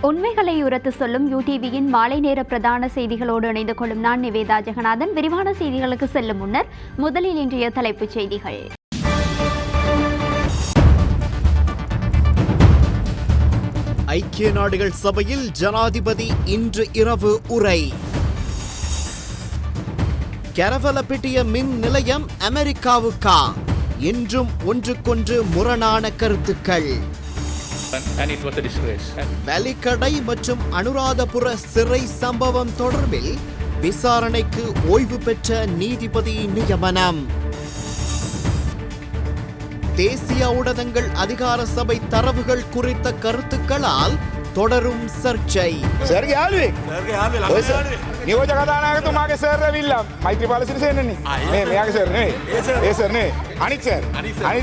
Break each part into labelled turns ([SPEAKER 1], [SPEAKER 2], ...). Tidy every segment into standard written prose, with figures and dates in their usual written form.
[SPEAKER 1] உண்மைகளை உரத்து சொல்லும் யூடிவியின் மாலை நேர பிரதான செய்திகளோடு இணைந்து கொள்ளும் நான் நிவேதா ஜெகநாதன். விரிவான செய்திகளுக்கு செல்லும் முன்னர் முதலில் இன்றைய தலைப்புச் செய்திகள்.
[SPEAKER 2] ஐக்கிய நாடுகள் சபையில் ஜனாதிபதி இன்று இரவு உரை. கரவலப்பிட்டிய மின் நிலையம் அமெரிக்காவுக்கா? என்றும் ஒன்றுக்கொன்று முரணான கருத்துக்கள். வலிக்கடை மற்றும் அனுராதபுர சிறை சம்பவம் தொடர்பில் விசாரணைக்கு ஓய்வு பெற்ற நீதிபதி நியமனம். தேசிய ஊடகங்கள் அதிகார சபை தரவுகள் குறித்த கருத்துக்களால் தொடரும் சர்ச்சை.
[SPEAKER 3] නියෝජක කතානායකතුමාගේ සර් ඇවිල්ලා මෛත්‍රීපාල සිරිසේනනේ මේ මෙයාගේ සර් නෙවෙයි ඒ සර් නෙවෙයි අනිත්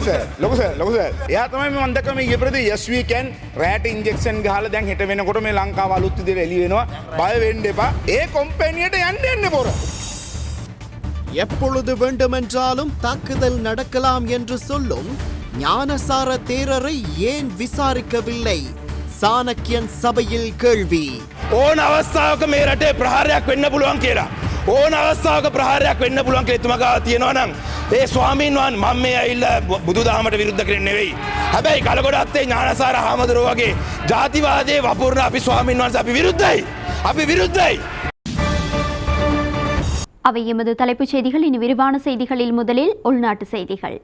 [SPEAKER 3] සර් ලොකු සර් එයා තමයි මම දැක්කම ඊයේ ප්‍රති yes we can රැට ඉන්ජෙක්ෂන් ගහලා දැන් හෙට වෙනකොට මේ ලංකාව අලුත් විදිහට එළි වෙනවා බය වෙන්න එපා ඒ කම්පැනියට යන්න පොර.
[SPEAKER 2] எப்பொழுது வேண்டுமென்றாலும் தாக்குதல் நடக்கலாம் என்று சொல்லும் ஞானசார தேரரை ஏன் விசாரிக்கவில்லை? சாணக்கியன் சபையில் கேள்வி.
[SPEAKER 4] ඕන අවස්ථාවක මේ රටේ ප්‍රහාරයක් වෙන්න පුළුවන් කියලා. ඕන අවස්ථාවක ප්‍රහාරයක් වෙන්න පුළුවන් කියලා එතුමා ගාව තියෙනවා නම් ඒ ස්වාමීන් වහන්සේ මම මේ ඇවිල්ලා බුදුදහමට විරුද්ධ කරන්නේ නෙවෙයි. හැබැයි කලකොඩත්තේ ඥානසාර හාමුදුරුවෝ වගේ ජාතිවාදයේ වපුරන අපි ස්වාමීන් වහන්සේ අපි විරුද්ධයි.
[SPEAKER 1] அவை எமது தலைப்புச் செய்திகள். இனி விரிவான செய்திகளில் முதலில் உள்நாட்டு செய்திகள்.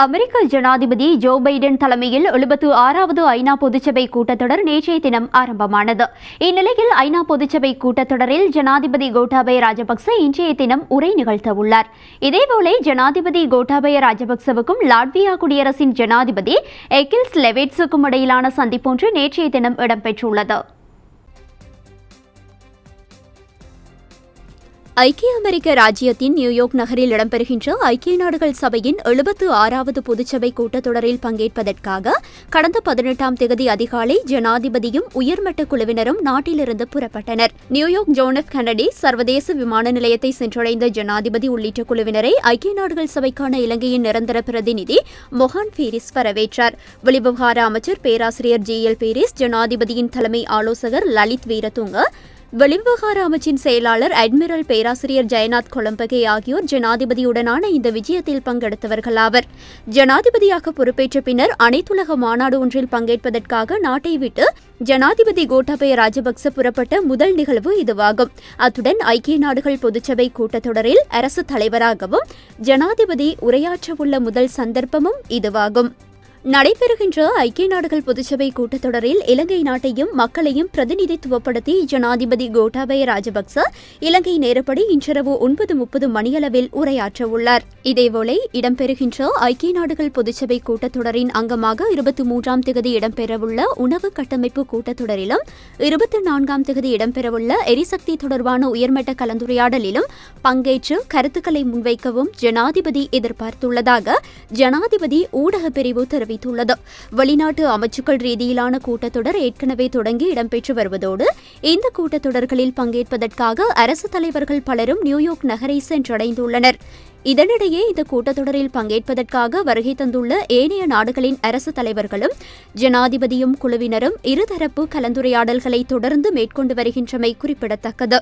[SPEAKER 1] அமெரிக்க ஜனாதிபதி ஜோ பைடன் தலைமையில் 76வது ஐநா பொதுச்சபை கூட்டத்தொடர் நேற்றைய தினம் ஆரம்பமானது. இந்நிலையில் ஐநா பொதுச்சபை கூட்டத்தொடரில் ஜனாதிபதி கோட்டாபய ராஜபக்ச இன்றைய தினம் உரை நிகழ்த்தவுள்ளார். இதேபோல ஜனாதிபதி கோட்டாபய ராஜபக்சவுக்கும் லாட்வியா குடியரசின் ஜனாதிபதி எகில்ஸ் லெவெட்ஸுக்கும் இடையிலான சந்திப்பொன்று நேற்றைய தினம் இடம்பெற்றுள்ளது. ஐக்கிய அமெரிக்க ராஜ்யத்தின் நியூயார்க் நகரில் இடம்பெறுகின்ற ஐக்கிய நாடுகள் சபையின் 76வது பொதுச்சபை கூட்டத்தொடரில் பங்கேற்பதற்காக கடந்த 18ஆம் தேதி அதிகாலை ஜனாதிபதியும் உயர்மட்ட குழுவினரும் நாட்டிலிருந்து புறப்பட்டனர். நியூயார்க் ஜான் எஃப் கென்னடி சர்வதேச விமான நிலையத்தை சென்றடைந்த ஜனாதிபதி உள்ளிட்ட குழுவினரை ஐக்கிய நாடுகள் சபைக்கான இலங்கையின் நிரந்தர பிரதிநிதி மொஹான் பீரிஸ் வரவேற்றார். வெளிவிவகார அமைச்சர் பேராசிரியர் ஜி.எல். பீரிஸ், ஜனாதிபதியின் தலைமை ஆலோசகர் லலித் வீரதுங்க, வெளிவிவகார அமைச்சின் செயலாளர் அட்மிரல் பேராசிரியர் ஜெயநாத் கொலம்பகே ஆகியோர் ஜனாதிபதியுடனான இந்த விஜயத்தில் பங்கெடுத்தவர்களாவர். ஜனாதிபதியாக பொறுப்பேற்ற பின்னர் அனைத்துலக மாநாடு ஒன்றில் பங்கேற்பதற்காக நாட்டை விட்டு ஜனாதிபதி கோட்டாபய ராஜபக்ச புறப்பட்ட முதல் நிகழ்வு இதுவாகும். அத்துடன் ஐக்கிய நாடுகள் பொதுச்சபை கூட்டத்தொடரில் அரசு தலைவராகவும் ஜனாதிபதி உரையாற்றவுள்ள முதல் சந்தர்ப்பமும் இதுவாகும். நடைபெறுகின்ற ஐக்கிய நாடுகள் பொதுச்சபை கூட்டத்தொடரில் இலங்கை நாட்டையும் மக்களையும் பிரதிநிதித்துவப்படுத்தி ஜனாதிபதி கோட்டாபய ராஜபக்ச இலங்கை நேரப்படி இன்றிரவு 9:30 மணியளவில் உரையாற்றவுள்ளார். இதேவேளை இடம்பெறுகின்ற ஐக்கிய நாடுகள் பொதுச்சபை கூட்டத்தொடரின் அங்கமாக 23ஆம் தேதி இடம்பெறவுள்ள உணவு கட்டமைப்பு கூட்டத்தொடரிலும் 24ஆம் தேதி இடம்பெறவுள்ள எரிசக்தி தொடர்பான உயர்மட்ட கலந்துரையாடலிலும் பங்கேற்று கருத்துக்களை முன்வைக்கவும் ஜனாதிபதி எதிர்பார்த்துள்ளதாக ஜனாதிபதி ஊடகப் பிரிவு தெரிவித்துள்ளது. வெளிநாட்டு அமைச்சுக்கள் ரீதியிலான கூட்டத்தொடர் ஏற்கனவே தொடங்கி இடம்பெற்று வருவதோடு இந்த கூட்டத்தொடர்களில் பங்கேற்பதற்காக அரசு தலைவர்கள் பலரும் நியூயார்க் நகரை சென்றடைந்துள்ளனர். இதனிடையே இந்த கூட்டத்தொடரில் பங்கேற்பதற்காக வருகை தந்துள்ள ஏனைய நாடுகளின் அரசு தலைவர்களும் ஜனாதிபதியும் குழுவினரும் இருதரப்பு கலந்துரையாடல்களை தொடர்ந்து மேற்கொண்டு வருகின்றமை குறிப்பிடத்தக்கது.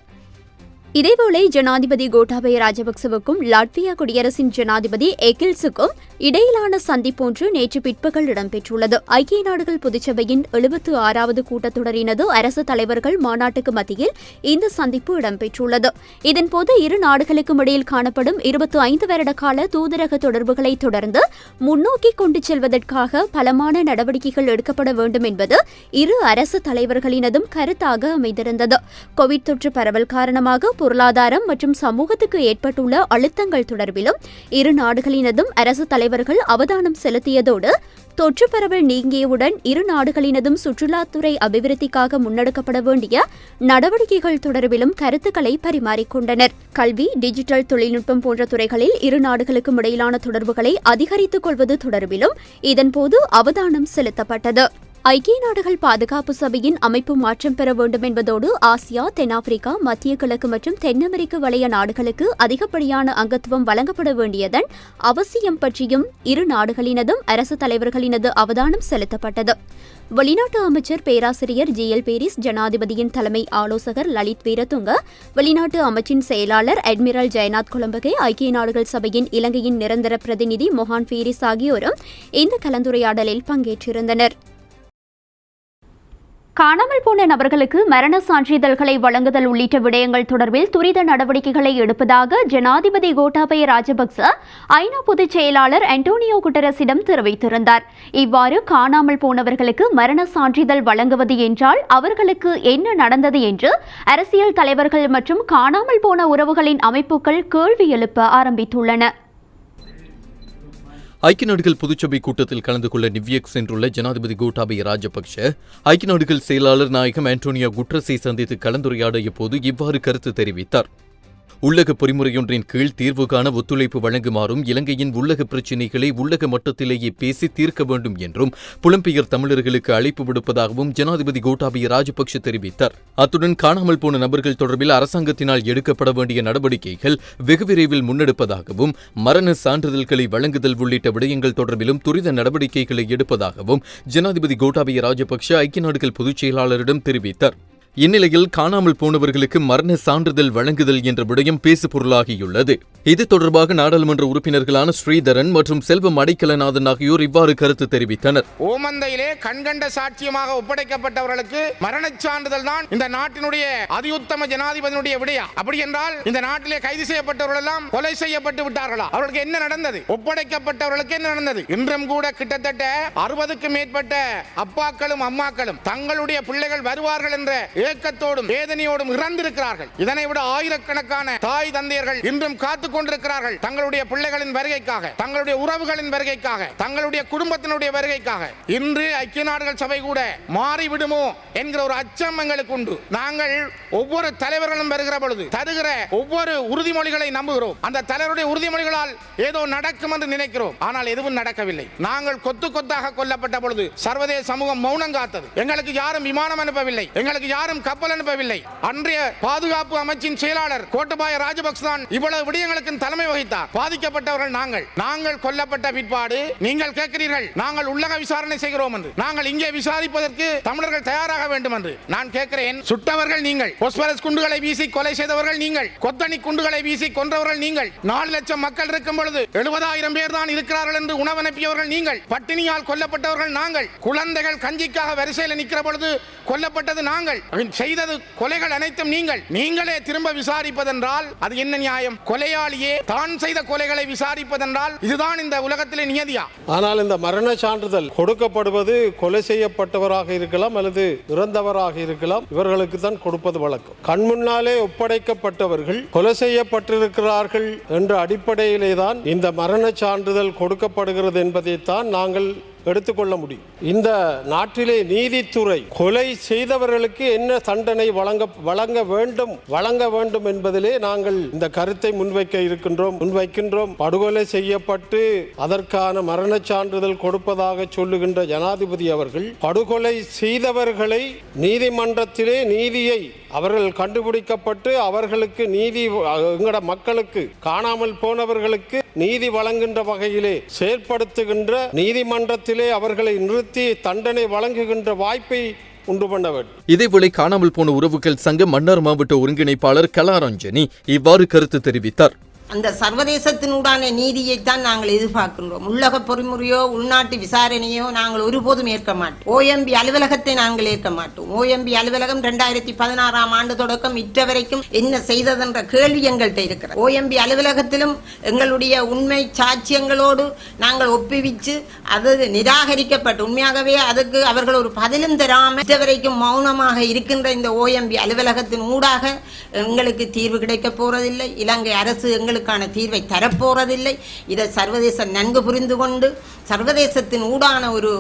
[SPEAKER 1] இதேபோல ஜனாதிபதி கோட்டாபய ராஜபக்சவுக்கும் லாட்வியா குடியரசின் ஜனாதிபதி எகில்ஸுக்கும் இடையிலான சந்திப்பொன்று நேற்று பிற்பகல் இடம்பெற்றுள்ளது. ஐக்கிய நாடுகள் பொதுச்சபையின் 76வது கூட்டத்தொடரினது அரசு தலைவர்கள் மாநாட்டுக்கு மத்தியில் இந்த சந்திப்பு இடம்பெற்றுள்ளது. இதன்போது இரு நாடுகளுக்கும் இடையில் காணப்படும் 25 வருட கால தூதரக தொடர்புகளை தொடர்ந்து முன்னோக்கி கொண்டு செல்வதற்காக பலமான நடவடிக்கைகள் எடுக்கப்பட வேண்டும் என்பது இரு அரசு தலைவர்களினதும் கருத்தாக அமைந்திருந்தது. கோவிட் தொற்று பரவல் காரணமாக பொருளாதாரம் மற்றும் சமூகத்துக்கு ஏற்பட்டுள்ள அழுத்தங்கள் தொடர்பிலும் இரு நாடுகளினதும் அரசு தலைவர்கள் அவதானம் செலுத்தியதோடு தொற்று பரவல் நீங்கியவுடன் இரு நாடுகளினதும் சுற்றுலாத்துறை அபிவிருத்திக்காக முன்னெடுக்கப்பட வேண்டிய நடவடிக்கைகள் தொடர்பிலும் கருத்துக்களை பரிமாறிக்கொண்டனர். கல்வி, டிஜிட்டல் தொழில்நுட்பம் போன்ற துறைகளில் இரு நாடுகளுக்கும் இடையிலான தொடர்புகளை அதிகரித்துக் கொள்வது தொடர்பிலும் இதன்போது அவதானம் செலுத்தப்பட்டது. ஐக்கிய நாடுகள் பாதுகாப்பு சபையின் அமைப்பு மாற்றம் பெற வேண்டும் என்பதோடு ஆசியா, தென்னாப்பிரிக்கா, மத்திய கிழக்கு மற்றும் தென் அமெரிக்க வலய நாடுகளுக்கு அதிகப்படியான அங்கத்துவம் வழங்கப்பட வேண்டியதன் அவசியம் பற்றியும் இரு நாடுகளினதும் அரசு தலைவர்களினது அவதானம் செலுத்தப்பட்டது. வெளிநாட்டு அமைச்சர் பேராசிரியர் ஜிஎல் பேரிஸ், ஜனாதிபதியின் தலைமை ஆலோசகர் லலித் வீரதுங்க, வெளிநாட்டு அமைச்சின் செயலாளர் அட்மிரல் ஜெயநாத் கொலம்பகே, ஐக்கிய நாடுகள் சபையின் இலங்கையின் நிரந்தர பிரதிநிதி மொஹான் பீரிஸ் ஆகியோரும் இந்த கலந்துரையாடலில் பங்கேற்றிருந்தனர். காணாமல் போன நபர்களுக்கு மரண சான்றிதழ்களை வழங்குதல் உள்ளிட்ட விடயங்கள் தொடர்பில் துரித நடவடிக்கைகளை எடுப்பதாக ஜனாதிபதி கோட்டாபய ராஜபக்ச ஐநா பொதுச் செயலாளர் அன்டோனியோ குட்டரஸிடம் தெரிவித்திருந்தார். இவ்வாறு காணாமல் போனவர்களுக்கு மரண சான்றிதழ் வழங்குவது என்றால் அவர்களுக்கு என்ன நடந்தது என்று அரசியல் தலைவர்கள் மற்றும் காணாமல் போன உறவுகளின் அமைப்புகள் கேள்வி எழுப்ப ஆரம்பித்துள்ளன.
[SPEAKER 5] ஐக்கிய நாடுகள் பொதுச்சபை கூட்டத்தில் கலந்து கொள்ள நிவ்யார்க் சென்றுள்ள ஜனாதிபதி கோட்டாபய ராஜபக்ஷ ஐக்கிய நாடுகள் செயலாளர் நாயகம் ஆண்டோனியோ குட்ரஸை சந்தித்து கலந்துரையாடிய போது இவ்வாறு கருத்து தெரிவித்தார். உள்ளக பொறிமுறையொன்றின் கீழ் தீர்வு காண ஒத்துழைப்பு வழங்குமாறும் இலங்கையின் உள்ளக பிரச்சினைகளை உள்ளக மட்டத்திலேயே பேசி தீர்க்க வேண்டும் என்றும் புலம்பெயர் தமிழர்களுக்கு அழைப்பு விடுப்பதாகவும் ஜனாதிபதி கோட்டாபய ராஜபக்ஷ தெரிவித்தார். அத்துடன் காணாமல் போன நபர்கள் தொடர்பில் அரசாங்கத்தினால் எடுக்கப்பட வேண்டிய நடவடிக்கைகள் வெகு விரைவில் முன்னெடுப்பதாகவும் மரண சான்றிதழ்களை வழங்குதல் உள்ளிட்ட விடயங்கள் தொடர்பிலும் துரித நடவடிக்கைகளை எடுப்பதாகவும் ஜனாதிபதி கோட்டாபய ராஜபக்ஷ ஐக்கிய நாடுகள் பொதுச் செயலாளரிடம் தெரிவித்தார். இந்நிலையில் காணாமல் போனவர்களுக்கு மரண சான்றிதழ் வழங்குதல் என்ற விடயம் பேசு பொருளாகியுள்ளது. இது தொடர்பாக நாடாளுமன்ற உறுப்பினர்களான ஸ்ரீதரன் மற்றும் செல்வம் அடைக்கலநாதன் ஆகியோர் இவ்வாறு கருத்து தெரிவித்தனர்.
[SPEAKER 3] ஓமந்தையிலே கண்கண்ட சாட்சியமாக ஒப்படைக்கப்பட்டவர்களுக்கு மரணச் சான்றிதழ் தான் இந்த நாட்டினுடைய அதியுத்தம ஜனாதிபதியினுடைய விடயா. அப்படி என்றால் இந்த நாட்டிலே கைது செய்யப்பட்டவர்கள் எல்லாம் கொலை செய்யப்பட்டு விட்டார்களா? அவர்களுக்கு என்ன நடந்தது? ஒப்படைக்கப்பட்டவர்களுக்கு என்ன நடந்தது? இன்றும் கூட கிட்டத்தட்ட 60க்கும் மேற்பட்ட அப்பாக்களும் அம்மாக்களும் தங்களுடைய பிள்ளைகள் வருவார்கள் என்ற ஏக்கத்தோடும் வேதனையோடும் இறந்திருக்கிறார்கள். இதனை விட ஆயிரக்கணக்கான தாய் தந்தையர்கள் இன்றும் காத்துக் கொண்டிருக்கிறார்கள் தங்களுடைய பிள்ளைகளின் வருகைக்காக, தங்களுடைய உறவுகளின் வருகைக்காக, தங்களுடைய குடும்பத்தினுடைய வருகைக்காக. இன்று ஐக்கிய நாடுகள் சபை கூட மாறிவிடுமோ என்கிற ஒரு அச்சம் எங்களுக்கு உண்டு. நாங்கள் ஒவ்வொரு தலைவர்களும் வருகிற பொழுது தருகிற ஒவ்வொரு உறுதிமொழிகளை நம்புகிறோம். அந்த தலைவருடைய உறுதிமொழிகளால் ஏதோ நடக்கும் என்று நினைக்கிறோம். ஆனால் எதுவும் நடக்கவில்லை. நாங்கள் கொத்து கொத்தாக கொல்லப்பட்ட பொழுது சர்வதேச சமூகம் மௌனம் காத்தது. எங்களுக்கு யாரும் விமானம் அனுப்பவில்லை, எங்களுக்கு யாரும் கப்பல் அனுப்பவில்லை. அன்றைய பாதுகாப்பு அமைச்சின் செயலாளர் கோட்டாபய ராஜபக்ச தான் இவ்வளவு விடயங்களுக்கு தலைமை வகித்தார். பாதிக்கப்பட்டவர்கள் நாங்கள் கொல்லப்பட்ட பிற்பாடு நீங்கள் கேட்கிறீர்கள் நாங்கள் உள்ளக விசாரணை செய்கிறோம் என்று. நாங்கள் இங்கே விசாரிப்பதற்கு தமிழர்கள் தயாராக வேண்டும் என்று நான் கேட்கிறேன். சுட்டவர்கள் நீங்கள், போஸ்பரஸ் குண்டுகளை வீசி கொலை செய்தவர்கள் நீங்கள், கொத்தணி குண்டுகளை வீசி கொன்றவர்கள் நீங்கள், 4 லட்சம் மக்கள் இருக்கும் பொழுது 70,000 பேர் தான் இருக்கிறார்கள் என்று உணவு அனுப்பியவர்கள் நீங்கள், பட்டினியால் கொல்லப்பட்டவர்கள் நாங்கள், குழந்தைகள் கஞ்சிக்காக வரிசையில் நிற்கிற பொழுது கொல்லப்பட்டது நாங்கள், செய்தது கொலைகள் அனைத்தும் நீங்களே திரும்ப விசாரிப்பதென்றால் அது என்ன நியாயம்? கொலையாளியே தான் செய்த கொலைகளை விசாரிப்பதென்றால் இதுதான் இந்த உலகத்திலே நியதியா?
[SPEAKER 6] ஆனால் இந்த மரண சான்றிதழ் கொடுக்கப்படுவது கொலை செய்யப்பட்டவராக இருக்கலாம் அல்லது இறந்தவராக இருக்கலாம், இவர்களுக்கு தான் கொடுப்பது வழக்கம். கண்முன்னாலே ஒப்படைக்கப்பட்டவர்கள் கொலை செய்யப்பட்டிருக்கிறார்கள் என்ற அடிப்படையிலே தான் இந்த மரண சான்றிதழ் கொடுக்கப்படுகிறது என்பதைத்தான் நாங்கள் எடுத்துக்கொள்ள முடியும். இந்த நாட்டிலே நீதித்துறை கொலை செய்தவர்களுக்கு என்ன தண்டனை வழங்க வேண்டும் என்பதிலே நாங்கள் இந்த கருத்தை முன்வைக்கின்றோம். படுகொலை செய்யப்பட்டு அதற்கான மரண சான்றிதழ் கொடுப்பதாக சொல்லுகின்ற ஜனாதிபதி அவர்கள் படுகொலை செய்தவர்களை நீதிமன்றத்திலே நீதியை அவர்கள் கண்டுபிடிக்கப்பட்டு அவர்களுக்கு நீதி, எங்கட மக்களுக்கு காணாமல் போனவர்களுக்கு நீதி வழங்குகின்ற வகையிலே செயல்படுத்துகின்ற நீதிமன்றத்திலே அவர்களை நிறுத்தி தண்டனை வழங்குகின்ற வாய்ப்பை உண்டு பண்ண வேண்டும்.
[SPEAKER 5] இதேவேளை காணாமல் போன உறவுகள் சங்க மன்னார் மாவட்ட ஒருங்கிணைப்பாளர் கலாரஞ்சனி இவ்வாறு கருத்து தெரிவித்தார்.
[SPEAKER 7] அந்த சர்வதேசத்தினூடான நீதியைத்தான் நாங்கள் எதிர்பார்க்கின்றோம். உள்ளக பொறிமுறையோ உள்நாட்டு விசாரணையோ நாங்கள் ஒருபோதும் ஏற்க மாட்டோம். OMB அலுவலகத்தை நாங்கள் ஏற்க மாட்டோம். OMB அலுவலகம் 2016ஆம் ஆண்டு தொடக்கம் இற்ற வரைக்கும் என்ன செய்ததென்ற கேள்வி எங்கள்கிட்ட இருக்கிறது. OMB அலுவலகத்திலும் எங்களுடைய உண்மை சாட்சியங்களோடு நாங்கள் ஒப்புவிச்சு அது நிராகரிக்கப்பட்டு உண்மையாகவே அதுக்கு அவர்கள் ஒரு பதிலும் தராமல் இற்ற வரைக்கும் மௌனமாக இருக்கின்ற இந்த OMB அலுவலகத்தின் ஊடாக எங்களுக்கு தீர்வு கிடைக்க போறதில்லை. இலங்கை அரசு எங்களுக்கு தீர்வை தரப்போறதில்லை. இதை சர்வதேசம் நன்கு புரிந்து கொண்டு சர்வதேசத்தின் ஊடான ஒரு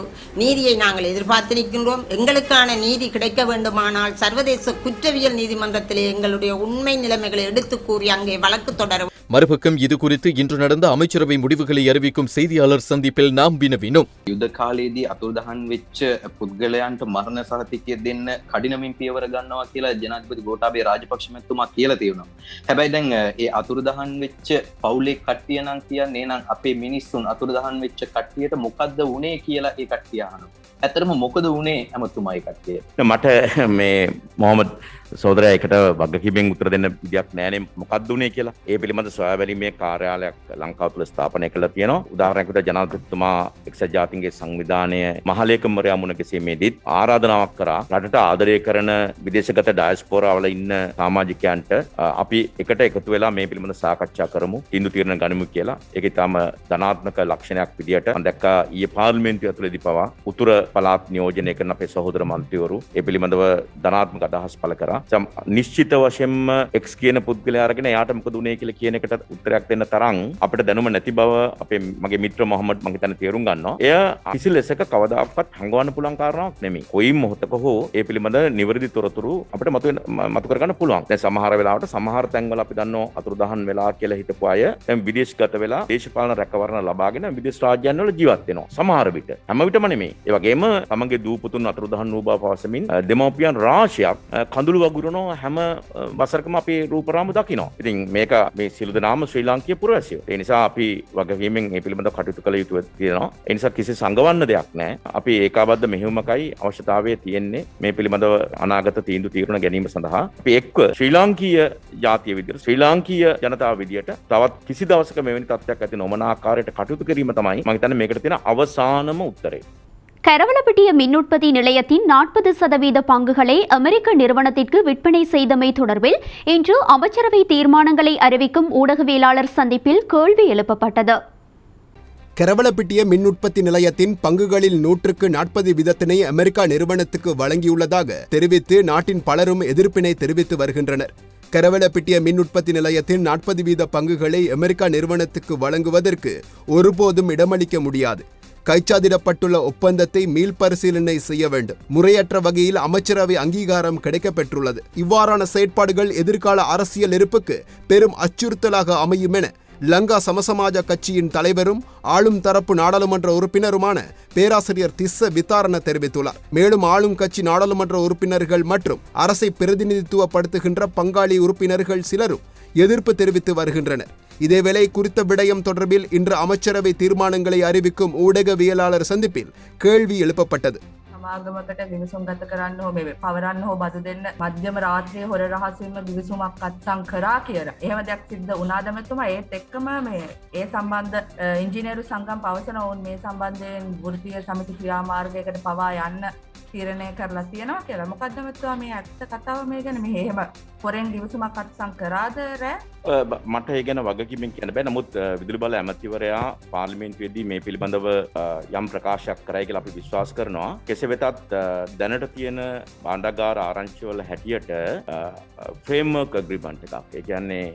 [SPEAKER 7] நீதியை நாங்கள் எதிர்பார்த்திருக்கின்றோம். எங்களுக்கான நீதி கிடைக்க வேண்டுமானால் சர்வதேச குற்றவியல் நீதிமன்றத்திலே எங்களுடைய உண்மை நிலைமைகளை எடுத்து கூறி அங்கே வழக்கு தொடர.
[SPEAKER 5] மறுபக்கம் இதுகுறித்து இன்று நடந்த அமைச்சரவை முடிவுகளை அறிவிக்கும் செய்தியாளர் சந்திப்பில் நாம் வினவினோம்.
[SPEAKER 8] යුද කාලයේදී අතුරුදහන් වෙච්ච පුද්ගලයන්ට මරණ සහතිකය දෙන්න කඩිනමින් පියවර ගන්නවා කියලා ජනාධිපති ගෝඨාභය රාජපක්ෂ මැතිතුමා කියලා තියෙනවා. හැබැයි දැන් ඒ අතුරුදහන් වෙච්ච පවුලේ කට්ටිය නම් කියන්නේ නම් අපේ මිනිස්සුන් අතුරුදහන් වෙච්ච කට්ටියට මොකද්ද වුනේ කියලා ඒ කට්ටිය අහනවා. ඇත්තටම මොකද වුනේ ඇමතුමා ඒ කට්ටිය?
[SPEAKER 9] මට මේ මොහමඩ් සෝදරයා එකට වගකීමෙන් උත්තර දෙන්න විදියක් නැහැ නේ මොකක්ද උනේ කියලා. ඒ පිළිබඳ සොයා බැලීමේ කාර්යාලයක් ලංකාව තුළ ස්ථාපනය කළා තියෙනවා. උදාහරණයක් විදිහට ජනාධිපතිතුමා එක්සත් ජාතීන්ගේ සංවිධානයේ මහලේකම්වරයා මුණ ගැසීමේදීත් ආරාධනාවක් කරා රටට ආදරය කරන විදේශගත ඩයස්පෝරා වල ඉන්න සමාජිකයන්ට අපි එකට එකතු වෙලා මේ පිළිබඳ සාකච්ඡා කරමු, තීන්දුව తీරන ගනිමු කියලා. ඒක ඊටම ධනාත්මක ලක්ෂණයක් විදියට මම දැක්කා ඊයේ පාර්ලිමේන්තුව ඇතුළේදී පවා උතුර පළාත් නියෝජනය කරන අපේ සහෝදර මන්ත්‍රීවරු ඒ පිළිබඳව ධනාත්මක අදහස් පළ කරා. නිශ්චිත වශයෙන්ම එක්ස් කියන පුද්ගලයා අරගෙන එයාට මොකද උනේ කියලා කියන එකට උත්තරයක් දෙන්න තරම් අපිට දැනුම නැති බව අපේ මගේ මිත්‍ර මොහමඩ් මම හිතන්නේ තේරුම් ගන්නවා. එය කිසි ලෙසක කවදාකවත් හංගවන්න පුළුවන් කාරණාවක් නෙමෙයි. කොයි මොහොතක හෝ ඒ පිළිබඳ නිවැරදි තොරතුරු අපිට මතු කරගන්න පුළුවන්. දැන් සමහර වෙලාවට සමහර තැන්වල අපි දන්නවා අතුරුදහන් වෙලා කියලා හිතපු අය දැන් විදේශගත වෙලා දේශපාලන රැකවරණ ලබාගෙන විදේශ රාජ්‍යයන් වල ජීවත් වෙනවා. සමහර විට හැම විටම නෙමෙයි. ඒ වගේම තමන්ගේ දූ පුතුන් අතුරුදහන් වූ බව පවසමින් දෙමව්පියන් රාශියක් කඳුළු වගුරුනෝ හැම වසරකම අපි රූපරාමු දකිනවා. ඉතින් මේක මේ සියලු දෙනාම ශ්‍රී ලාංකීය පුරවැසියෝ. ඒ නිසා අපි වගකීමෙන් මේ පිළිබඳව කටයුතු කළ යුතු තියෙනවා. ඒ නිසා කිසි සංගවන්න දෙයක් නැහැ. අපි ඒකාබද්ධ මෙහෙයුමකයි අවශ්‍යතාවය තියෙන්නේ මේ පිළිබඳව අනාගත තීන්දුව తీරන ගැනීම සඳහා. අපි එක්ව ශ්‍රී ලාංකීය ජාතිය විදිහට ශ්‍රී ලාංකීය ජනතාව විදිහට තවත් කිසි දවසක මෙවැනි තත්ත්වයක් ඇති නොවන ආකාරයට කටයුතු කිරීම තමයි මම හිතන්නේ මේකට තියෙන අවසානම උත්තරේ.
[SPEAKER 1] கரவலப்பட்டிய மின் உற்பத்தி நிலையத்தின் 40% பங்குகளை அமெரிக்க நிறுவனத்திற்கு விற்பனை செய்தமை தொடர்பில் இன்று அமைச்சரவை தீர்மானங்களை அறிவிக்கும் ஊடகவியலாளர் சந்திப்பில் கேள்வி எழுப்பப்பட்டது.
[SPEAKER 2] கரவலப்பிட்டிய மின் உற்பத்தி நிலையத்தின் பங்குகளில் 140 வீதத்தினை அமெரிக்கா நிறுவனத்துக்கு வழங்கியுள்ளதாக தெரிவித்து நாட்டின் பலரும் எதிர்ப்பினை தெரிவித்து வருகின்றனர். கரவலப்பிட்டிய மின் உற்பத்தி நிலையத்தின் 40 வீத பங்குகளை அமெரிக்கா நிறுவனத்துக்கு வழங்குவதற்கு ஒருபோதும் இடமளிக்க முடியாது. கைச்சாதிடப்பட்டுள்ள ஒப்பந்தத்தை மீள்பரிசீலனை செய்ய வேண்டும். முறையற்ற வகையில் அமைச்சரவை அங்கீகாரம் கிடைக்கப்பெற்றுள்ளது. இவ்வாறான செயற்பாடுகள் எதிர்கால அரசியல் இருப்புக்கு பெரும் அச்சுறுத்தலாக அமையும் என லங்கா சமசமாஜ கட்சியின் தலைவரும் ஆளும் தரப்பு நாடாளுமன்ற உறுப்பினருமான பேராசிரியர் திஸ்ஸ வித்தாரண தெரிவித்துள்ளார். மேலும் ஆளும் கட்சி நாடாளுமன்ற உறுப்பினர்கள் மற்றும் அரசை பிரதிநிதித்துவப்படுத்துகின்ற பங்காளி உறுப்பினர்கள் சிலரும் எதிர்ப்பு தெரிவித்து வருகின்றனர். இதேவேளை குறித்த விடயம் தொடர்பில் இன்று அமைச்சரவை தீர்மானங்களை அறிவிக்கும் ஊடகவியலாளர் சந்திப்பில் கேள்வி எழுப்பப்பட்டது.
[SPEAKER 10] සමාගමකට ගිවිසුම් ගත කරන්න හෝ මේ පවරන්න හෝ බදු දෙන්න මධ්‍යම රාත්‍රියේ හොර රහසින්ම ගිවිසුමක් අත්සන් කරා කියලා. එහෙම දෙයක් සිද්ධ වුණාද මෙතුමා? ඒත් එක්කම මේ ඒ සම්බන්ධ ඉංජිනේරු සංගම් පවසන ඕන් මේ සම්බන්ධයෙන් වෘත්තීය සමිති ක්‍රියාමාර්ගයකට පවා යන්න තීරණය කරලා තියෙනවා කියලා. මොකද්ද මෙතුමා මේ ඇත්ත කතාව මේ ගැන? මේ එහෙම හොරෙන් ගිවිසුමක් අත්සන් කරාද රෑ?
[SPEAKER 9] මට ඒ ගැන වගකීමෙන් කියන්න බෑ. නමුත් විදුලි බල ඇමතිවරයා පාර්ලිමේන්තුවේදී මේ පිළිබඳව යම් ප්‍රකාශයක් කරයි කියලා අපි විශ්වාස කරනවා. කෙසේ වෙතත් දැනට තියෙන භාණ්ඩාගාර ආරංචිවල හැටියට ෆ්‍රේම්වර්ක් ඇග්‍රීමන්ට් එකක්. ඒ කියන්නේ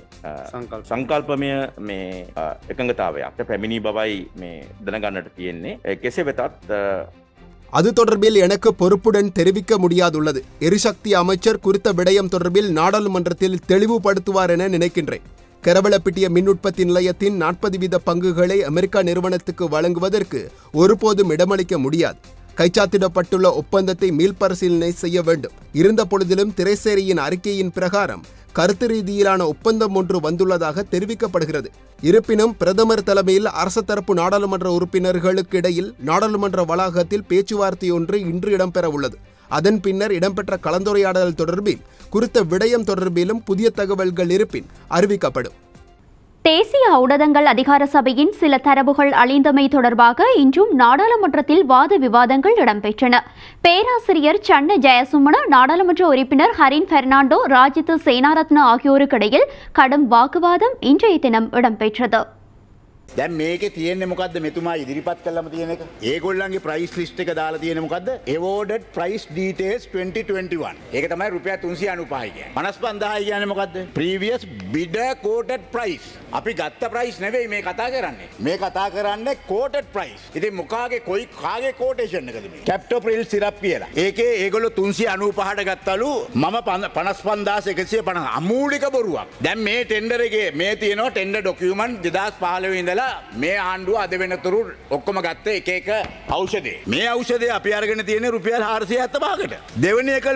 [SPEAKER 9] සංකල්පමය මේ එකඟතාවයක් පැමිණි බවයි මේ දැනගන්නට තියෙන්නේ. කෙසේ වෙතත්
[SPEAKER 2] அது தொடர்பில் எனக்கு பொறுப்புடன் தெரிவிக்க முடியாதுள்ளது. எரிசக்தி அமைச்சர் குறித்த விடயம் தொடர்பில் நாடாளுமன்றத்தில் தெளிவுபடுத்துவார் என நினைக்கின்றேன். கரவலப்பிட்டிய மின் உற்பத்தி நிலையத்தின் 40 வீத பங்குகளை அமெரிக்கா நிறுவனத்துக்கு வழங்குவதற்கு ஒருபோதும் இடமளிக்க முடியாது. கைச்சாத்திடப்பட்டுள்ள ஒப்பந்தத்தை மீள்பரிசீலனை செய்ய வேண்டும். இருந்த பொழுதிலும் திரைசேரியின் அறிக்கையின் பிரகாரம் கருத்து ரீதியிலான ஒப்பந்தம் ஒன்று வந்துள்ளதாக தெரிவிக்கப்படுகிறது. இருப்பினும் பிரதமர் தலைமையில் அரசு தரப்பு நாடாளுமன்ற உறுப்பினர்களுக்கு இடையில் நாடாளுமன்ற வளாகத்தில் பேச்சுவார்த்தை ஒன்று இன்று இடம்பெற உள்ளது. அதன் பின்னர் இடம்பெற்ற கலந்துரையாடல் தொடர்பில் குறித்த விடயம் தொடர்பிலும் புதிய தகவல்கள் இருப்பின் அறிவிக்கப்படும்.
[SPEAKER 1] தேசிய ஊடகங்கள் அதிகார சபையின் சில தரவுகள் அழிந்தமை தொடர்பாக இன்றும் நாடாளுமன்றத்தில் வாத விவாதங்கள் இடம்பெற்றன. பேராசிரியர் சன்ன ஜெயசுமன, நாடாளுமன்ற உறுப்பினர் ஹரின் பெர்னாண்டோ, ராஜித் சேனாரத்ன ஆகியோருக்கிடையில் கடும் வாக்குவாதம் இன்றைய தினம் இடம்பெற்றது.
[SPEAKER 3] දැන් මේකේ තියෙන්නේ මොකද්ද මෙතුමා ඉදිරිපත් කළාම තියෙන එක? ඒගොල්ලන්ගේ ප්‍රයිස් ලිස්ට් එක දාලා තියෙන්නේ මොකද්ද? awarded price details 2021. ඒක තමයි රුපියල් 395 කියන්නේ. 55000 කියන්නේ මොකද්ද? previous bidder quoted price. අපි ගත්ත price නෙවෙයි මේ කතා කරන්නේ. මේ කතා කරන්නේ quoted price. ඉතින් මොකාගේ කාගේ quotation එකද මේ? Captopril syrup කියලා. ඒකේ ඒගොල්ලෝ 395ට ගත්තලු මම 55150 අමූලික බොරුවක්. දැන් මේ ටෙන්ඩර් එකේ මේ තියෙනවා ටෙන්ඩර් ඩොකියුමන්ට් 2015 ඉඳලා මේ ආණ්ඩුව අද වෙනතුරු ඔක්කොම ගත්ත එක ඖෂධේ. මේ ඖෂධය අපි අරගෙන තියෙන්නේ රුපියල් 475කට. දෙවෙනි එක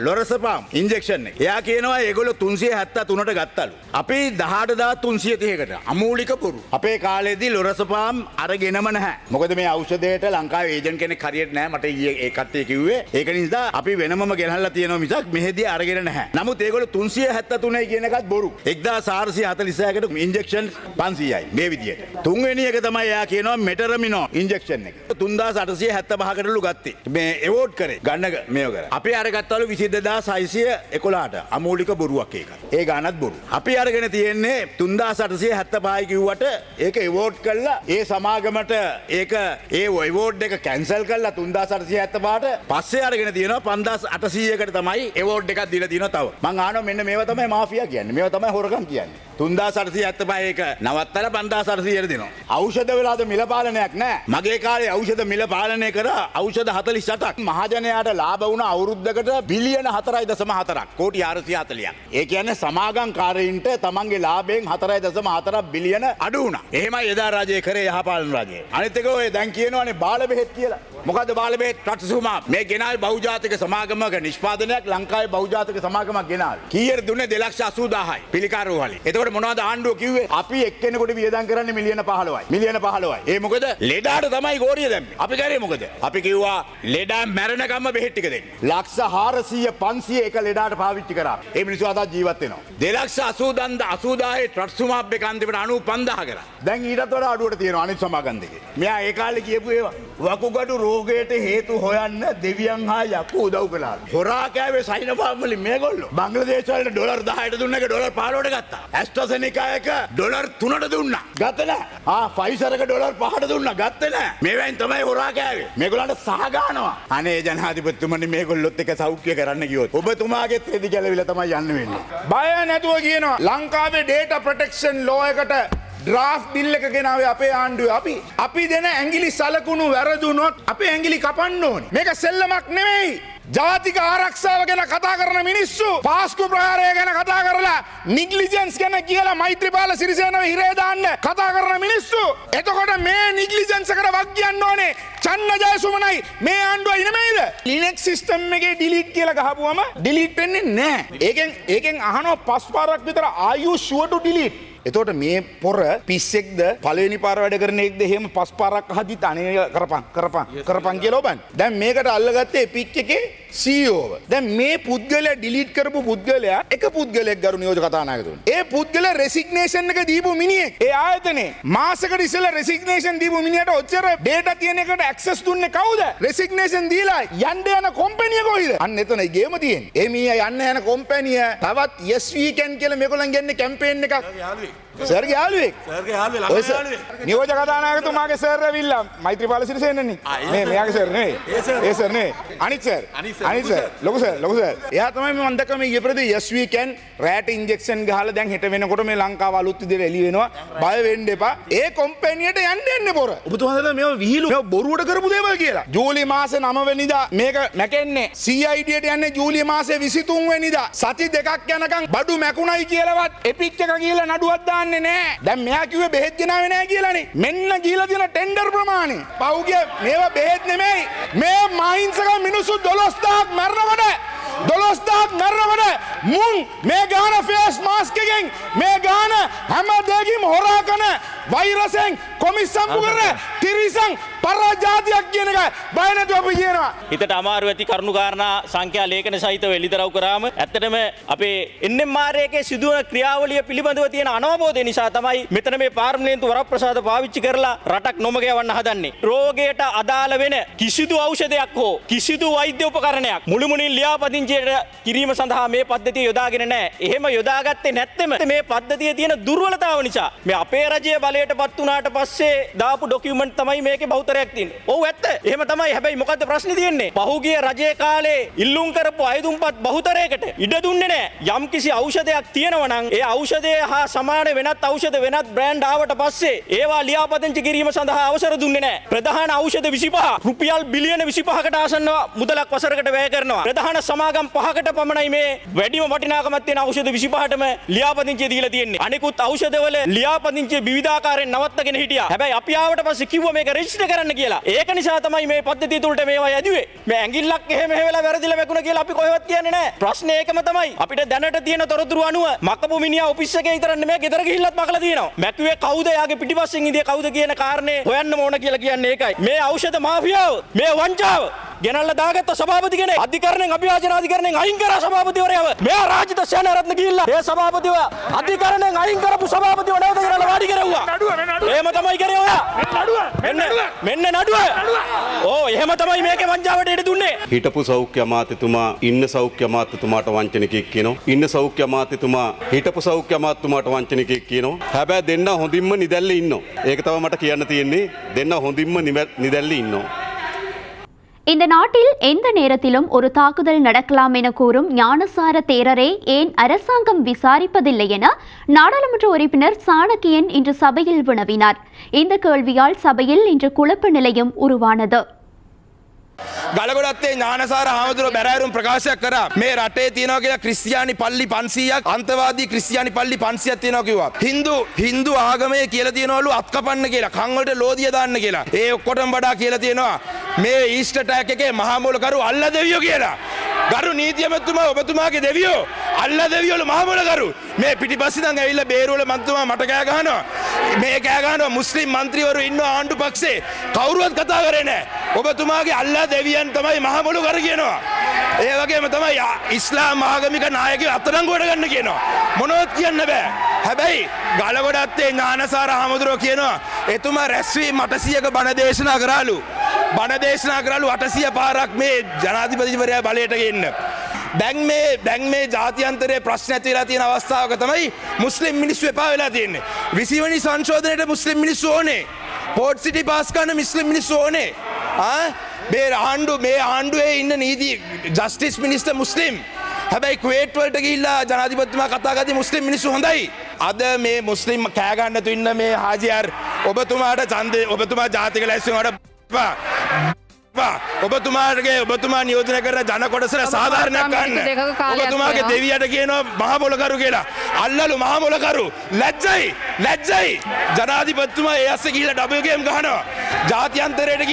[SPEAKER 3] ලොරසපාම් ඉන්ජෙක්ෂන් එක. එයා කියනවා ඒගොල්ලෝ 373ට ගත්තලු. අපි 18330කට. අමූලික බොරු. අපේ කාලේදී ලොරසපාම් අරගෙනම නැහැ. මොකද මේ ඖෂධයට ලංකාවේ ඒජන්ට් කෙනෙක් හරියට නැහැ. මට ඊයේ ඒ කට්ටිය කිව්වේ. ඒක නිසා අපි වෙනමම ගෙනල්ලා තියෙනවා මිසක් මෙහෙදී අරගෙන නැහැ. නමුත් ඒගොල්ලෝ 373යි කියන එකත් බොරු. 1446කට ඉන්ජෙක්ෂන් 500යි. මේ විදියට. තුන්වෙනි එක තමයි එයා කියනවා මෙටරමිනෝ ඉන්ජෙක්ෂන් එක. 3875කටලු ගත්තේ. මේ එවෝඩ් කරේ ගන්න මේව කර. අපි අරගත්තලු 22611ට. අමූලික බොරුවක් ඒක. ඒ ගානත් බොරු. අපි අරගෙන තියෙන්නේ 3875 කිව්වට ඒක එවෝඩ් කළා. ඒ සමාගමට ඒක ඒ එවෝඩ් එක කැන්සල් කළා 3875ට. පස්සේ අරගෙන තියෙනවා 5800කට තමයි එවෝඩ් එකක් දීලා තියෙනවා තව. මං අහනවා මෙන්න මේවා තමයි මාෆියා කියන්නේ. මේවා තමයි හොරකම් කියන්නේ. 3875 එක නවත්තලා 5800ට දෙනවා. ඖෂධ වලද මිල පාලනයක් නැහැ. මගේ කාලේ ඖෂධ මිල පාලනය කරා ඖෂධ 48ක්. මහජනයාට ලාභ වුණ අවුරුද්දකට බිලියන 4.4ක්. කෝටි 440ක්. ඒ කියන්නේ සමාගම්කාරයින්ට තමන්ගේ ලාභයෙන් 4.4 බිලියන අඩු වුණා. එහෙමයි එදා රජය කරේ යහපාලන රජය. අනිත් එක ඔය දැන් කියනවානේ බාල බෙහෙත් කියලා. මොකද්ද බාල බෙහෙත්? රටසුමා මේ ගෙනාවේ බහුජාතික සමාගමක නිෂ්පාදනයක් ලංකාවේ බහුජාතික සමාගමක් ගෙනාවේ. කීයට දුන්නේ 2,80,000යි. පිළිකා රෝහලේ. එතකොට මොනවද ආණ්ඩුව කිව්වේ? අපි එක්කෙනෙකුට වියදම් කරන්නේ මිලියන 15යි. මිලියන 15යි. ඒ මොකද? ලෙඩාට තමයි ගෝරිය දැම්මේ. අපි කරේ මොකද? අපි කිව්වා ලෙඩා මැරෙනකම්ම බෙහෙත් ටික දෙන්න. ලක්ෂ 400 500 එක ලෙඩාට පාවිච්චි කරා. ඒ මිනිස්සු අද ජීවත් වෙනවා. 2,80,000 ට්‍රට්සුමාබ් එක අන්තිමට 95,000 කරා. දැන් ඊටත් වඩා අඩුවට තියෙනවා අනිත් සමාගම් දෙකේ. මෙයා ඒ කාලේ කියපු ඒවා වකුගඩු රෝගයට හේතු හොයන්න දෙවියන් හා යකෝ උදව් කළා. හොරා කෑවේ සයිනෝෆාම් වලින් මේගොල්ලෝ. බංග්ලාදේශ වලට ඩොලර් 10ට දුන්න එක ඩොලර් 15ට ගත්තා. ඇස්ට්‍රාසෙනිකා එක ඩොලර් 3ට දුන්නා. ගත්ත නෑ. ෆයිසර් එක ඩොලර් 5ට දුන්නා. ගත්ත නෑ. මේවෙන් තමයි හොරා කෑවේ. මේගොල්ලන්ට සහ ගන්නවා. අනේ ජනාධිපතිතුමනි මේගොල්ලොත් එක සෞඛ්‍ය කරන්න ගියොත් ඔබතුමාගෙත් රෙදි ගැලවිලා තමයි යන්න වෙන්නේ. බය නැතුව කියනවා ලංකාවේ data protection law එකට ඩ්‍රාෆ්ට් බිල් එක ගෙනාවේ අපේ ආණ්ඩුවේ අපි දෙන ඇඟිලි සලකුණු වැරදුනොත් අපේ ඇඟිලි කපන්න ඕනේ. මේක සෙල්ලමක් නෙවෙයි. ජාතික ආරක්ෂාව ගැන කතා කරන මිනිස්සු පාස්කු ප්‍රහාරය ගැන කතා කරලා නිග්ලිජන්ස් ගැන කියලා මෛත්‍රීපාල සිරිසේනව හිරේ දාන්න කතා කරන මිනිස්සු. එතකොට මේ නිග්ලිජන්ස් එකට වක් කියන්න ඕනේ. චන්න ජයසුමනයි මේ ආණ්ඩුව ඉනමෙයිද? ලිනක්ස් සිස්ටම් එකේ ඩිලීට් කියලා ගහපුවම ඩිලීට් වෙන්නේ නැහැ. ඒකෙන් අහනවා 5 පාරක් විතර are you sure to delete? එතකොට මේ පොර පිස්සෙක්ද පළවෙනි පාර වැඩ කරන එකද එහෙම 5 පාරක් අහද්දිත් අනේ කරපන් කියලා ඔබන්. දැන් මේකට අල්ලගත්තේ එපික් එකේ CEO. දැන් මේ පුද්ගලයා ඩිලීට් කරපු පුද්ගලයා එක පුද්ගලයෙක් ගරු නියෝජක කතානායකතුමනි. ඒ පුද්ගලයා රෙසිග්නේෂන් එක දීපු මිනිහෙක්. ඒ ආයතනේ මාසෙකට ඉස්සෙල්ලා රෙසිග්නේෂන් දීපු මිනිහට ඔච්චර ඩේටා තියෙන එකට ඇක්සස් දුන්නේ කවුද? රෙසිග්නේෂන් දීලා යන්න යන කම්පැනි කොයිද? අන්න එතනයි ගේම තියෙන්නේ. ඒ මීයා යන්න යන කම්පැනි තවත් yes we can කියලා මේගොල්ලන් ගන්නේ කැම්පේන් එකක්. සර්ගේ යාළුවෙක්. නියෝජක කතානායකතුමාගේ සර් ඇවිල්ලා මෛත්‍රීපාල සිරිසේනනේ. මේ මෙයාගේ සර් නෙවෙයි. ඒ සර් නෙවෙයි. අනිත් සර්. ලොකු සර්. එයා තමයි මම දැක්ක මේ ඊපෙරදී yes we can රැට ඉන්ජෙක්ෂන් ගහලා දැන් හෙට වෙනකොට මේ ලංකාව අලුත් විදිහට එළි වෙනවා. බය වෙන්න එපා. ඒ කම්පැනියට යන්න බොර. ඔබතුමාලා මේව විහිළු මේව බොරුවට කරපු දේවල් කියලා. ජූලි මාසේ 9 වෙනිදා මේක මැකෙන්නේ. CID-ට යන්නේ ජූලි මාසේ 23 වෙනිදා. සති දෙකක් යනකම් බඩු මැකුණයි කියලාවත් එපික් එක කියලා නඩුවක් දාන්නේ නැහැ. දැන් මෙයා කිව්වේ බෙහෙත් ගෙනාවේ නැහැ කියලානේ. මෙන්න ගිහලා තියෙන ටෙන්ඩර් ප්‍රමාණය. පෞගේ මේවා බෙහෙත් නෙමෙයි. මේ මහින්සක මිනිස්සු 12000ක් මැරනකොට මුන් මේ ගාන ෆේස් මාස්ක් එකෙන් මේ ගාන හැම දෙයකින්ම හොරා කරන වෛරසෙන් කොමිස්සම්පු කරන තිරිසන් පරා ජාතියක් කියන එක බය නැතුව අපි කියනවා.
[SPEAKER 11] හිතට අමාරු ඇති කරුණු කාරණා සංඛ්‍යා ලේඛන සහිතව එළිදරව් කරාම ඇත්තටම අපේ NMR එකේ සිදුවන ක්‍රියාවලිය පිළිබඳව තියෙන අනවබෝධය නිසා තමයි මෙතන මේ පාර්ලිමේන්තු වරප්‍රසාද පාවිච්චි කරලා රටක් නොමග යවන්න හදන්නේ. රෝගයට අදාළ වෙන කිසිදු ඖෂධයක් හෝ කිසිදු වෛද්‍ය උපකරණයක් මුළුමනින් ලියාපදිංචියට කිරීම සඳහා මේ පද්ධතිය යොදාගෙන නැහැ. එහෙම යොදාගත්තේ නැත්නම් මේ පද්ධතියේ තියෙන දුර්වලතාව නිසා මේ අපේ රජය බලයට පත් වුණාට පස්සේ දාපු ඩොකියුමන්ට් තමයි මේකේ බහුතරයක් තියෙන්නේ. ඔව් ඇත්ත. එහෙම තමයි. හැබැයි මොකද්ද ප්‍රශ්නේ තියෙන්නේ? පහුගිය රජයේ කාලේ ඉල්ලුම් කරපු අයදුම්පත් බහුතරයකට ඉඩ දුන්නේ නැහැ. යම්කිසි ඖෂධයක් තියෙනවා නම් ඒ ඖෂධය හා සමාන වෙනත් ඖෂධ වෙනත් බ්‍රෑන්ඩ් ආවට පස්සේ ඒවා ලියාපදිංචි කිරීම සඳහා අවසර දුන්නේ නැහැ. ප්‍රධාන ඖෂධ 25 රුපියල් බිලියන 25කට ආසන්න මුදලක් වසරකට වැය කරනවා. ප්‍රධාන සමාගම් 5කට පමණයි මේ වැඩිම වටිනාකමක් තියෙන ඖෂධ 25ටම ලියාපදිංචිය දීලා තියෙන්නේ. අනිකුත් ඖෂධවල ලියාපදිංචිය විවිධාකාරයෙන් නවත්තගෙන හිටියා. හැබැයි අපි ආවට පස්සේ කිව්වා මේක රෙජිස්ටර් කරන්න කියලා. ඒක නිසා තමයි මේ පද්ධතිය තුලට මේවා යදුවේ. මේ ඇඟිල්ලක් එහෙම වෙලා වැරදිලා වැකුණා කියලා අපි කොහෙවත් කියන්නේ නැහැ. ප්‍රශ්නේ ඒකම තමයි. අපිට දැනට තියෙන තොරතුරු අනුව මකපු මිනිහා ඔෆිස් එකේ විතර නෙමෙයි ගෙදර ගිහිල්ලත් මකලා තියෙනවා. මැකුවේ කවුද? යාගේ පිටිපස්සෙන් ඉඳිය කවුද කියන කාරණේ හොයන්න ඕන කියලා කියන්නේ ඒකයි. මේ ඖෂධ මාෆියාව, මේ වංචාව ගෙනල්ලා දාගත්ත සභාපති කෙනෙක් අධිකරණයෙන් අභියාචන අධිකරණයෙන් අයින් කරා සභාපතිවරයව. මෙයා රාජිත සේනාරත්න ගිහිල්ලා ඒ සභාපතිව අධිකරණයෙන් අයින් කරපු සභාපතිව නැවත ගෙනල්ලා වාඩි කරවුවා. එහෙම තමයි කරේ ඔයා. මෙන්න නඩුව. ඕ එහෙම තමයි මේකේ වංචාවට ඉඩ දුන්නේ.
[SPEAKER 12] හිටපු සෞඛ්‍ය අමාත්‍යතුමා ඉන්න සෞඛ්‍ය අමාත්‍යතුමාට වංචනිකයෙක් කියනවා. ඉන්න සෞඛ්‍ය අමාත්‍යතුමා හිටපු සෞඛ්‍ය අමාත්‍යතුමාට වංචනිකයෙක් කියනවා. හැබැයි දෙන්න හොඳින්ම නිදැල්ලේ ඉන්නවා. ඒක තමයි මට කියන්න තියෙන්නේ. දෙන්න ஹொந்திம்ம நிதள்ளி இன்னும்.
[SPEAKER 1] இந்த நாட்டில் எந்த நேரத்திலும் ஒரு தாக்குதல் நடக்கலாம் என கூறும் ஞானசார தேரரை ஏன் அரசாங்கம் விசாரிப்பதில்லை என நாடாளுமன்ற உறுப்பினர் சாணக்கியன் இன்று சபையில் வினவினார். இந்த கேள்வியால் சபையில் இன்று குழப்ப நிலையும் உருவானது.
[SPEAKER 4] ගලගොඩත්තේ ඥානසාර හාමුදුරුවෝ බැරෑරුම් ප්‍රකාශයක් කරා මේ රටේ තියෙනවා කියලා ක්‍රිස්තියානි පල්ලි 500ක් අන්තවාදී ක්‍රිස්තියානි පල්ලි 500ක් තියෙනවා කිව්වා. හින්දු ආගමේ කියලා තියෙනවලු අත් කපන්න කියලා, කන් වලට ලෝදිය දාන්න කියලා. ඒ ඔක්කොටම වඩා කියලා තියෙනවා මේ ඊස්ටර් ටැග් එකේ මහා මූලකරු අල්ලා දෙවියෝ කියලා. ගරු නීති ඇමතුමා ඔබතුමාගේ දෙවියෝ අල්ලා දෙවියෝල මහා මූලකරු මේ පිටිපස්සේ ඉඳන් ඇවිල්ලා බේරුවල මන්තුමා මට කෑ ගහනවා. මේ කෑ ගහනවා මුස්ලිම් മന്ത്രിවරු ඉන්නවා ආණ්ඩු පක්ෂේ කවුරුවත් කතා කරේ නැහැ. ඔබතුමාගේ අල්ලා දෙවියන් තමයි මහා මූලකරු කියනවා. ඒ වගේම තමයි ඉස්ලාම් ආගමික නායකයෝ අත්අඩංගුවට ගන්න කියනවා. මොනවත් කියන්න බෑ. හැබැයි ගලගොඩත්තේ ඥානසාර හාමුදුරුවෝ කියනවා එතුමා රැස්වීම 800ක බණ දේශනා කරාලු. බණ දේශනා කරාලු 800 පාරක් මේ ජනාධිපතිවරයා බලයට ගෙන්න. දැන් මේ ජාත්‍යන්තරයේ ප්‍රශ්න ඇති වෙලා තියෙන අවස්ථාවක තමයි මුස්ලිම් මිනිස්සු එපා වෙලා තියෙන්නේ. 20 වෙනි සංශෝධනයේට මුස්ලිම් මිනිස්සු ඕනේ. පෝට් සිටි පාස් කරන මුස්ලිම් මිනිස්සු ඕනේ. මේ ආණ්ඩුවේ ඉන්න නීති ජස්ටිස් මිනිස්ටර් මුස්ලිම්. හැබැයි කුවේට් වලට ගිහිල්ලා ජනාධිපතිතුමා කතා කරද්දී මුස්ලිම් මිනිස්සු හොඳයි. අද මේ මුස්ලිම් කෑ ගන්න තු ඉන්න මේ හාජියාර් ඔබතුමාට ඡන්දේ ඔබතුමා ජාතික ලැයිස්තුවෙන් ඔබතුමා නියෝජනය කරන ජන කොටසට සාධාරණයක් ගන්න. ඔබතුමාගේ දෙවියට කියනවා මහා මොලකරු කියලා. අල්ලලු මහා මොලකරු. ලැජ්ජයි. ජනාධිපතිතුමා ඒ අස්සේ ගිහිල්ලා ඩබල් ගේම් ගහනවා. ජාත්‍යන්තරයට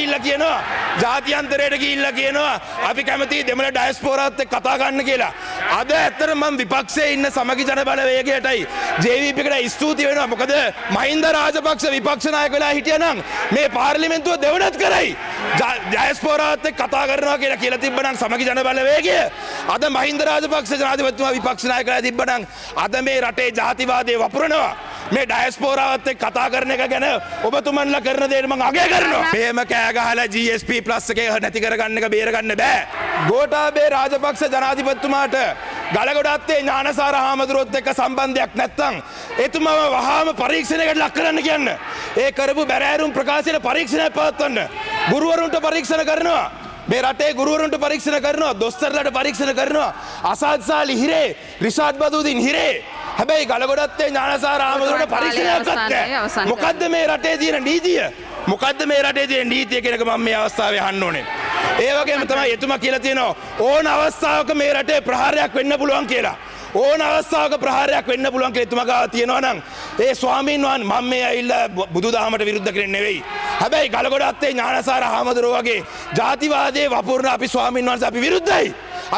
[SPEAKER 4] ගිහිල්ලා කියනවා අපි කැමති දෙමළ ඩයස්පෝරාත් එක්ක කතා ගන්න කියලා. අද ඇත්තට මම විපක්ෂයේ ඉන්න සමගි ජන බලවේගයටයි JVP එකට ස්තුති වෙනවා. මොකද මහින්ද රාජපක්ෂ විපක්ෂ නායක වෙලා හිටියනම් මේ පාර්ලිමේන්තුව දෙවනත් කරයි. ඩයස්පෝරාත් එක්ක කතා කරනවා කියලා තිබ්බනම් සමගි ජන බලවේගය අද මහින්ද රාජපක්ෂ ජනාධිපතිතුමා විපක්ෂ නායකලා තිබ්බනම් අද මේ රටේ ජාතිවාදයේ වපුරනවා. මේ ඩයස්පෝරාවත් එක්ක කතා කරන එක ගැන ඔබතුමන්ලා කරන දේට මම අගය කරනවා. මෙහෙම කෑ ගහලා GSP+ එකේ නැති කරගන්න එක බේරගන්න බෑ. ගෝඨාභය රාජපක්ෂ ජනාධිපතිතුමාට ගලගොඩත්තේ ඥානසාර හාමුදුරුවොත් එක්ක සම්බන්ධයක් නැත්නම් එතුමාව වහාම පරීක්ෂණයකට ලක් කරන්න කියන්න. ඒ කරපු බැරෑරුම් ප්‍රකාශයට පරීක්ෂණයක් පවත්වන්න. ගුරුවරුන්ට පරීක්ෂණ කරනවා. මේ රටේ ගුරුවරුන්ට පරීක්ෂණ කරනවා. දොස්තරලාට පරීක්ෂණ කරනවා. අසාද් සාලි හිරේ, රිෂාඩ් බදුදීන් හිරේ. හැබැයි ගලගොඩත්තේ ඥානසාර හාමුදුරුවන්ට පරීක්ෂණයක් නැහැ. මොකද්ද මේ රටේ තියෙන නීතිය? මොකද්ද මේ රටේ තියෙන නීතිය කියන එක මම මේ අවස්ථාවේ අහන්න ඕනේ. ඒ වගේම තමයි එතුමා කියලා තියෙනවා ඕන අවස්ථාවක මේ රටේ ප්‍රහාරයක් වෙන්න පුළුවන් කියලා. ඕන අවස්ථාවක ප්‍රහාරයක් වෙන්න පුළුවන් කියලා එතුමා ගාව තියෙනවා නම් ඒ ස්වාමීන් වහන්සේ මම මේ ඇවිල්ලා බුදුදහමට විරුද්ධ කෙනෙක් නෙවෙයි. හැබැයි ගලගොඩත්තේ ඥානසාර හාමුදුරුවෝ වගේ ජාතිවාදයේ වපුරන අපි ස්වාමීන් වහන්සේ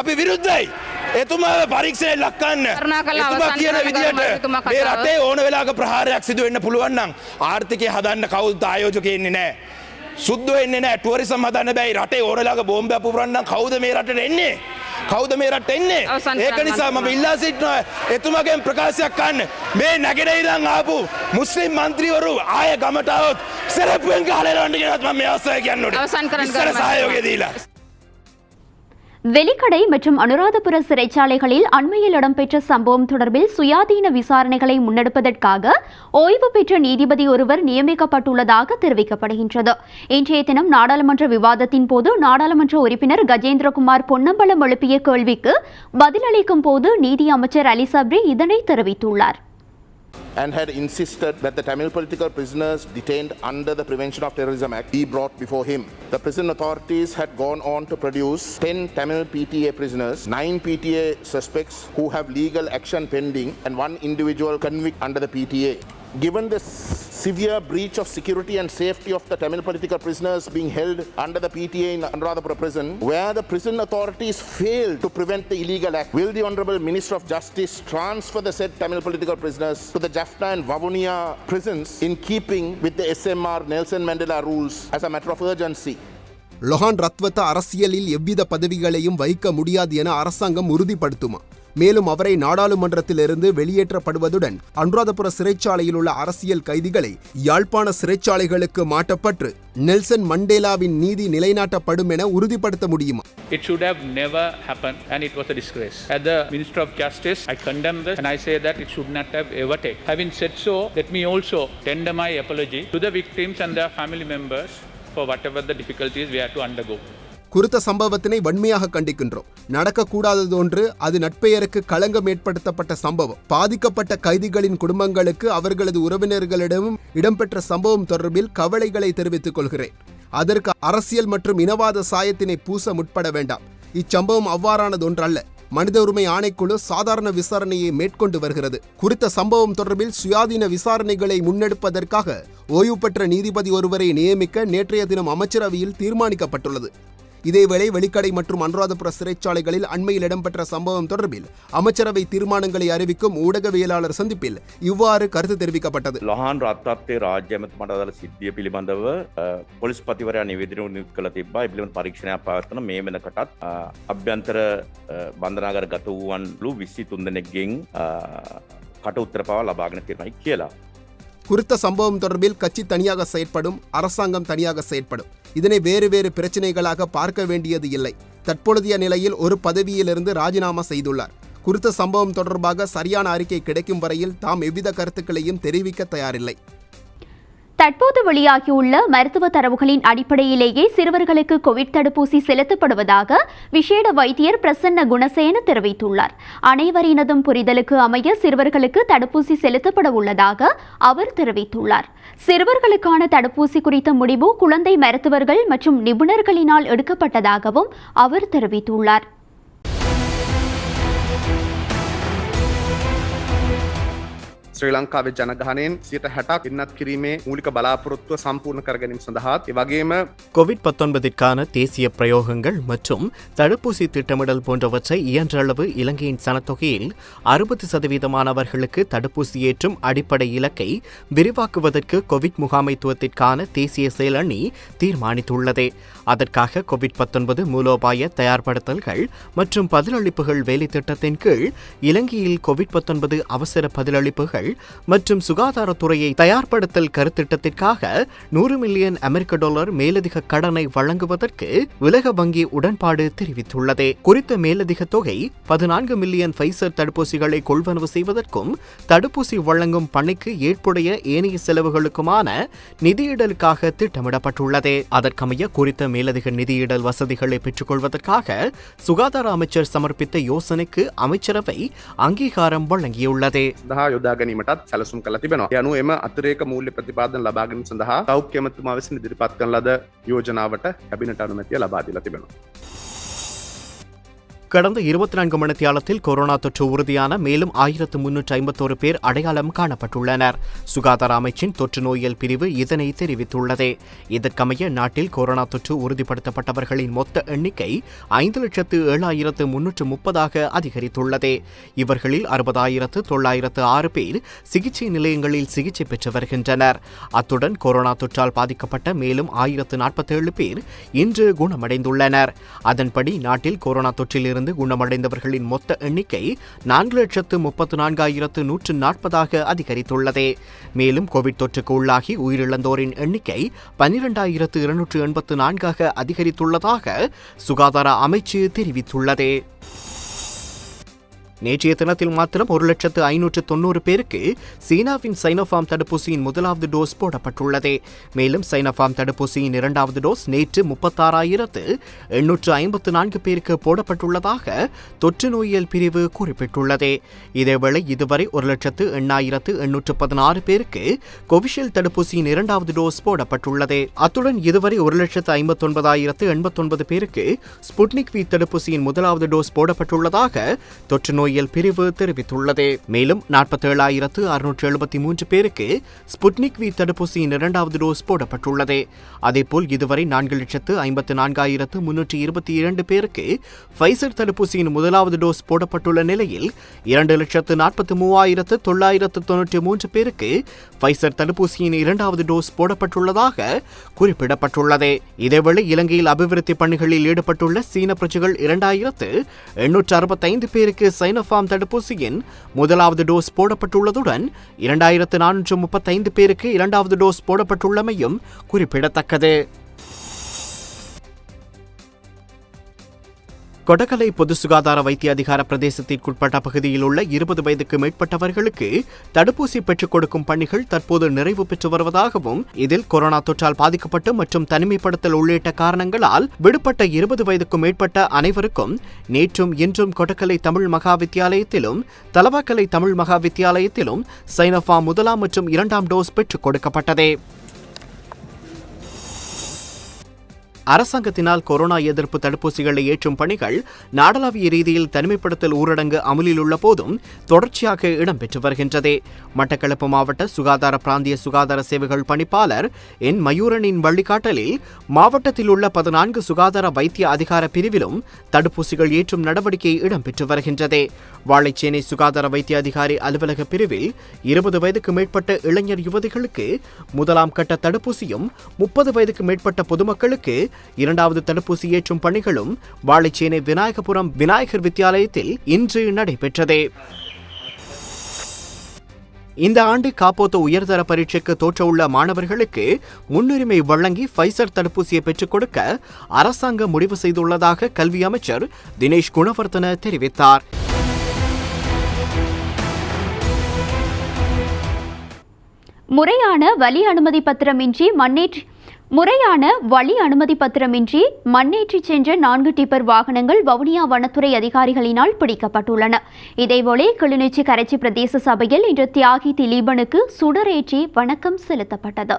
[SPEAKER 4] අපි විරුද්ධයි. එතුමා පරීක්ෂණය ලක් කරන්න. එතුමා කියන විදිහට මේ රටේ ඕන වෙලාවක ප්‍රහාරයක් සිදු වෙන්න පුළුවන් නම් ආර්ථිකය හදන්න කවුරුත් ආයෝජකයෙ ඉන්නේ නැහැ. සුද්දෝ එන්නේ නැහැ. ටුවරිසම් හදන්න බැයි. රටේ ඕනලාක බෝම්බයක් පුපුරන්න කවුද මේ රටට එන්නේ? කවුද මේ රටට එන්නේ? ඒක නිසා මම ඉල්ලා සිටිනවා එතුමාගෙන් ප්‍රකාශයක් ගන්න. මේ නැගෙනහිරන් ආපු මුස්ලිම් മന്ത്രിවරු ආය ගමට આવොත් සරපුවෙන් ගහලා යන්න කියනත් මම මේ අවස්ථාවේ කියන්න ඕනේ. ඉස්සර සහයෝගය දීලා.
[SPEAKER 1] வெலிக்கடை மற்றும் அனுராதபுர சிறைச்சாலைகளில் அண்மையில் இடம்பெற்ற சம்பவம் தொடர்பில் சுயாதீன விசாரணைகளை முன்னெடுப்பதற்காக ஓய்வு பெற்ற நீதிபதி ஒருவர் நியமிக்கப்பட்டுள்ளதாக தெரிவிக்கப்படுகின்றது. இன்றைய தினம் நாடாளுமன்ற விவாதத்தின் போது நாடாளுமன்ற உறுப்பினர் கஜேந்திரகுமார் பொன்னம்பலம் எழுப்பிய கேள்விக்கு பதிலளிக்கும் போது நீதி அமைச்சர் அலி சப்ரி இதனை தெரிவித்துள்ளார்.
[SPEAKER 13] And had insisted that the Tamil political prisoners detained under the Prevention of Terrorism Act be brought before him. The prison authorities had gone on to produce 10 Tamil PTA prisoners, 9 PTA suspects who have legal action pending, and 1 individual convict under the PTA. Given the severe breach of security and safety of the Tamil political prisoners being held under the PTA in Anuradhapura prison, where the prison authorities failed to prevent the illegal act, will the Honourable Minister of Justice transfer the said Tamil political prisoners to the Jaffna and Vavonia prisons in keeping with the SMR Nelson Mandela rules as a matter of urgency?
[SPEAKER 2] Lohan ரத்வத்த அரசியலில் எவ்வித பதவிகளையும் வைக்க முடியாது என அரசாங்கம் உறுதிப்படுத்துமா? மேலும் அவரை நாடாளுமன்றத்திலிருந்து வெளியேற்றப்படுவதுடன் அனுராதபுர சிறைச்சாலையில் உள்ள அரசியல் கைதிகளை யாழ்ப்பாண சிறைச்சாலைகளுக்கு மாற்றப்பட்டு நெல்சன் மண்டேலாவின் நீதி நிலைநாட்டப்படும் என உறுதிப்படுத்த முடியுமா?
[SPEAKER 14] It should have never happened and it was a disgrace. As the Minister of Justice, I condemn this and I say that it should not have ever taken. Having said so, let me also tender my apology to the victims and their family members for whatever the difficulties we had to undergo.
[SPEAKER 2] குறித்த சம்பவத்தினை வன்மையாக கண்டிக்கின்றோம். நடக்கக்கூடாதது ஒன்று, அது நட்பெயருக்கு களங்கம் ஏற்படுத்தப்பட்ட சம்பவம். பாதிக்கப்பட்ட கைதிகளின் குடும்பங்களுக்கு அவர்களது உறவினர்களிடமும் இடம்பெற்ற சம்பவம் தொடர்பில் கவலைகளை தெரிவித்துக் கொள்கிறேன். அதற்கு அரசியல் மற்றும் இனவாத சாயத்தினை பூச முற்பட வேண்டாம். இச்சம்பவம் அவ்வாறானதொன்றல்ல. மனித உரிமை ஆணைக்குழு சாதாரண விசாரணையை மேற்கொண்டு வருகிறது. குறித்த சம்பவம் தொடர்பில் சுயாதீன விசாரணைகளை முன்னெடுப்பதற்காக ஓய்வு பெற்ற நீதிபதி ஒருவரை நியமிக்க நேற்றைய தினம் அமைச்சரவையில் தீர்மானிக்கப்பட்டுள்ளது. இதேவேளை வெலிக்கடை மற்றும் அனுராதபுர சிறைச்சாலைகளில் அண்மையில் இடம்பெற்ற சம்பவம் தொடர்பில் அமைச்சரவை தீர்மானங்களை அறிவிக்கும் ஊடகவியலாளர் சந்திப்பில் இவ்வாறு கருத்து தெரிவிக்கப்பட்டது.
[SPEAKER 9] ලොහාන් රත්වත්තේ රාජ්‍ය ඇමතුමාට අදාළ සිද්ධිය පිළිබඳව පොලිස් පතිවරයා නිවේදනය කළ තිබ්බා. ඒ පිළිබඳ පරීක්ෂණයක් පවත්වන මේ වෙනකටත් අභ්‍යන්තර බන්ධනාගාර ගත වූවන්ලු 23 දෙනෙක්ගෙන් කට උත්තර පවා ලබාගෙන තියෙනයි කියලා.
[SPEAKER 2] குறித்த சம்பவம் தொடர்பில் கட்சி தனியாக செயற்படும், அரசாங்கம் தனியாக செயற்படும். இதனை வேறு வேறு பிரச்சனைகளாக பார்க்க வேண்டியது இல்லை. தற்பொழுதைய நிலையில் ஒரு பதவியிலிருந்து ராஜினாமா செய்துள்ளார். குறித்த சம்பவம் தொடர்பாக சரியான அறிக்கை கிடைக்கும் வரையில் தாம் எவ்வித கருத்துக்களையும் தெரிவிக்க தயாரில்லை.
[SPEAKER 1] தற்போது வெளியாகியுள்ள மருத்துவ தரவுகளின் அடிப்படையிலேயே சிறுவர்களுக்கு கோவிட் தடுப்பூசி செலுத்தப்படுவதாக விசேட வைத்தியர் பிரசன்ன குணசேன தெரிவித்துள்ளார். அனைவரினதும் புரிதலுக்கு அமைய சிறுவர்களுக்கு தடுப்பூசி செலுத்தப்பட உள்ளதாக அவர் தெரிவித்துள்ளார். சிறுவர்களுக்கான தடுப்பூசி குறித்த முடிவு குழந்தை மருத்துவர்கள் மற்றும் நிபுணர்களினால் எடுக்கப்பட்டதாகவும் அவர் தெரிவித்துள்ளார்.
[SPEAKER 15] ශ්‍රී ලංකාවේ ජනගහනයෙන් 60% ඉන්නත් කිරීමේ මූලික බලාපොරොත්තුව සම්පූර්ණ කර ගැනීම සඳහාත් ඒ වගේම
[SPEAKER 16] கோவிட்-19க்கான தேசிய பிரயோகங்கள் மற்றும் தடுப்பூசி திட்டமிடல் போன்றவற்றை இயன்ற அளவு இலங்கையின் சனத்தொகையில் 60% தடுப்பூசி ஏற்றும் அடிப்படை இலக்கை விரிவாக்குவதற்கு கோவிட் முகாமைத்துவத்திற்கான தேசிய செயலணி தீர்மானித்துள்ளது. அதற்காக கோவிட்-19 மூலோபாய தயார்படுத்தல்கள் மற்றும் பதிலளிப்புகள் வேலை திட்டத்தின் கீழ் இலங்கையில் கோவிட்-19 அவசர பதிலளிப்புகள் மற்றும் சுகாதாரத்துறையை தயார்படுத்தல் கருத்திட்டத்திற்காக $100 மில்லியன் மேலதிக கடனை வழங்குவதற்கு உலக வங்கி உடன்பாடு தெரிவித்துள்ளது. குறித்த மேலதிக தொகை 14 மில்லியன் ஃபைசர் தடுப்பூசிகளை கொள்வனவு செய்வதற்கும் தடுப்பூசி வழங்கும் பணிக்கு ஏற்புடைய ஏனைய செலவுகளுக்குமான நிதியிடலுக்காக திட்டமிடப்பட்டுள்ளது. அதற்கமைய குறித்த மேலதிக நிதியிடல் வசதிகளை பெற்றுக்கொள்வதற்காக சுகாதார அமைச்சர் சமர்ப்பித்த யோசனைக்கு அமைச்சரவை அங்கீகாரம் வழங்கியுள்ளது.
[SPEAKER 15] යොදාගැනීමටත් සැලසුම් කළ තිබෙනවා. ඒ අනුව එම අතිරේක මූල්‍ය ප්‍රතිපාදන ලබා ගැනීම සඳහා සෞඛ්‍ය ඇමතුමා විසින් ඉදිරිපත් කරන ලද යෝජනාවට කැබිනට් අනුමැතිය ලබා දීලා තිබෙනවා.
[SPEAKER 16] கடந்த 24 மணித்தியாலத்தில் கொரோனா தொற்று உறுதியான மேலும் 1351 பேர் அடையாளம் காணப்பட்டுள்ளனர். சுகாதார அமைச்சின் தொற்று நோயியல் பிரிவு இதனை தெரிவித்துள்ளது. இதற்கமைய நாட்டில் கொரோனா தொற்று உறுதிப்படுத்தப்பட்டவர்களின் மொத்த எண்ணிக்கை 5,07,330 அதிகரித்துள்ளது. இவர்களில் 60,906 பேர் சிகிச்சை நிலையங்களில் சிகிச்சை பெற்று வருகின்றனர். அத்துடன் கொரோனா தொற்றால் பாதிக்கப்பட்ட மேலும் 1047 பேர் இன்று குணமடைந்துள்ளனர். அதன்படி நாட்டில் கொரோனா தொற்றிலிருந்து குணமடைந்தவர்களின் மொத்த எண்ணிக்கை 4,34,140 அதிகரித்துள்ளது. மேலும் கோவிட் தொற்றுக்கு உள்ளாகி உயிரிழந்தோரின் எண்ணிக்கை 12,284 அதிகரித்துள்ளதாக சுகாதார அமைச்சு தெரிவித்துள்ளது. நேற்றைய தினத்தில் மாத்திரம் 1,590,000 பேருக்கு சீனாவின் சைனோஃபார்ம் தடுப்பூசியின் முதலாவது டோஸ் போடப்பட்டுள்ளது. மேலும் சைனோஃபார்ம் தடுப்பூசியின் இரண்டாவது டோஸ் நேற்று 36,854 பேருக்கு போடப்பட்டுள்ளதாக தொற்று நோயியல் பிரிவு குறிப்பிட்டுள்ளது. இதேவேளை இதுவரை 1,08,816 பேருக்கு கோவிஷீல்டு தடுப்பூசியின் இரண்டாவது டோஸ் போடப்பட்டுள்ளது. அத்துடன் இதுவரை 1,59,089 பேருக்கு ஸ்புட்னிக் வி தடுப்பூசியின் முதலாவது டோஸ் போடப்பட்டுள்ளதாக தொற்று நோய் பிரிவு தெரிவித்துள்ளது. மேலும் 47,673 பேருக்கு ஸ்புட்னிக் வி தடுப்பூசியின் இரண்டாவது டோஸ் போடப்பட்டுள்ளது. அதேபோல் இதுவரை 4,54,322 பேருக்கு ஃபைசர் தடுப்பூசியின் முதலாவது டோஸ் போடப்பட்டுள்ள நிலையில் 2,43,993 பேருக்கு ஃபைசர் தடுப்பூசியின் இரண்டாவது டோஸ் போடப்பட்டுள்ளதாக குறிப்பிடப்பட்டுள்ளது. இதேவேளை இலங்கையில் அபிவிருத்தி பணிகளில் ஈடுபட்டுள்ள சீன பிரஜைகள் 2,865 பேருக்கு சைனோஃபார்ம் தடுப்பூசியின் முதலாவது டோஸ் போடப்பட்டுள்ளதுடன் 2,435 பேருக்கு இரண்டாவது டோஸ் போடப்பட்டுள்ளமையும் குறிப்பிடத்தக்கது. கொடகலை பொது சுகாதார வைத்திய அதிகார பிரதேசத்திற்குட்பட்ட பகுதியில் உள்ள 20 வயதுக்கு மேற்பட்டவர்களுக்கு தடுப்பூசி பெற்றுக் கொடுக்கும் பணிகள் தற்போது நிறைவு பெற்று வருவதாகவும் இதில் கொரோனா தொற்றால் பாதிக்கப்பட்டு மற்றும் தனிமைப்படுத்தல் உள்ளிட்ட காரணங்களால் விடுபட்ட 20 வயதுக்கும் மேற்பட்ட அனைவருக்கும் நேற்றும் இன்றும் கொடகலை தமிழ் மகா வித்தியாலயத்திலும் தலவாக்கலை தமிழ் மகா வித்தியாலயத்திலும் சைனோஃபார்ம் முதலாம் மற்றும் இரண்டாம் டோஸ் பெற்றுக் கொடுக்கப்பட்டது. அரசாங்கத்தினால் கொரோனா எதிர்ப்பு தடுப்பூசிகளை ஏற்றும் பணிகள் நாடளாவிய ரீதியில் தனிமைப்படுத்தல் ஊரடங்கு அமலில் உள்ள போதும் தொடர்ச்சியாக இடம்பெற்று வருகின்றது. மட்டக்களப்பு மாவட்ட சுகாதார பிராந்திய சுகாதார சேவைகள் பணிப்பாளர் என் மயூரனின் வழிகாட்டலில் மாவட்டத்தில் உள்ள 14 சுகாதார வைத்திய அதிகார பிரிவிலும் தடுப்பூசிகள் ஏற்றும் நடவடிக்கை இடம்பெற்று வருகின்றது. வாழைச்சேனை சுகாதார வைத்திய அதிகாரி அலுவலக பிரிவில் 20 வயதுக்கு மேற்பட்ட இளைஞர் யுவதிகளுக்கு முதலாம் கட்ட தடுப்பூசியும் 30 வயதுக்கு மேற்பட்ட பொதுமக்களுக்கு இரண்டாவது தடுப்பூசி ஏற்றும் பணிகளும் வாழைச்சேனை விநாயகபுரம் விநாயகர் வித்தியாலயத்தில் இன்று நடைபெற்றது. இந்த ஆண்டு காப்போத்த உயர்தர பரீட்சைக்கு தோற்றவுள்ள மாணவர்களுக்கு முன்னுரிமை வழங்கி ஃபைசர் தடுப்பூசியை பெற்றுக் கொடுக்க அரசாங்கம் முடிவு செய்துள்ளதாக கல்வி அமைச்சர் தினேஷ் குணவர்தன தெரிவித்தார்.
[SPEAKER 1] முறையான வழி அனுமதி பத்திரமின்றி மண்ணேற்றி சென்ற 4 டிப்பர் வாகனங்கள் வவுனியா வனத்துறை அதிகாரிகளினால் பிடிக்கப்பட்டுள்ளன. இதேபோல கிளிநொச்சி கரைச்சி பிரதேச சபையில் இன்று தியாகி திலீபனுக்கு சுடரேற்றி வணக்கம் செலுத்தப்பட்டது.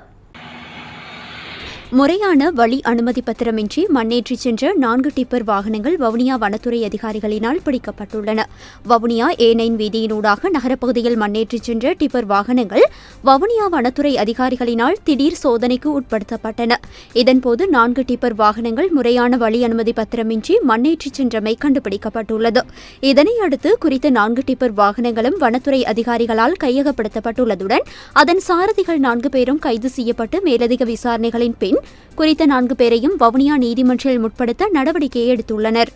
[SPEAKER 1] முறையான வழி அனுமதி பத்திரமின்றி மண்ணேற்றி சென்ற 4 டிப்பர் வாகனங்கள் வவுனியா வனத்துறை அதிகாரிகளினால் பிடிக்கப்பட்டுள்ளன. வவுனியா A9 வீதியினூடாக நகரப்பகுதியில் மண்ணேற்றி சென்ற டிப்பர் வாகனங்கள் வவுனியா வனத்துறை அதிகாரிகளினால் திடீர் சோதனைக்கு உட்படுத்தப்பட்டன. இதன்போது 4 டிப்பர் வாகனங்கள் முறையான வழி அனுமதி பத்திரமின்றி மண்ணேற்றி சென்றமை கண்டுபிடிக்கப்பட்டுள்ளது. இதனையடுத்து குறித்த 4 டிப்பர் வாகனங்களும் வனத்துறை அதிகாரிகளால் கையகப்படுத்தப்பட்டுள்ளதுடன் அதன் சாரதிகள் 4 பேரும் கைது செய்யப்பட்டு மேலதிக விசாரணைகளின் பின் குறித்த 4 பேரையும் வவுனியா நீதிமன்றில் முற்படுத்த நடவடிக்கை எடுத்துள்ளனர்.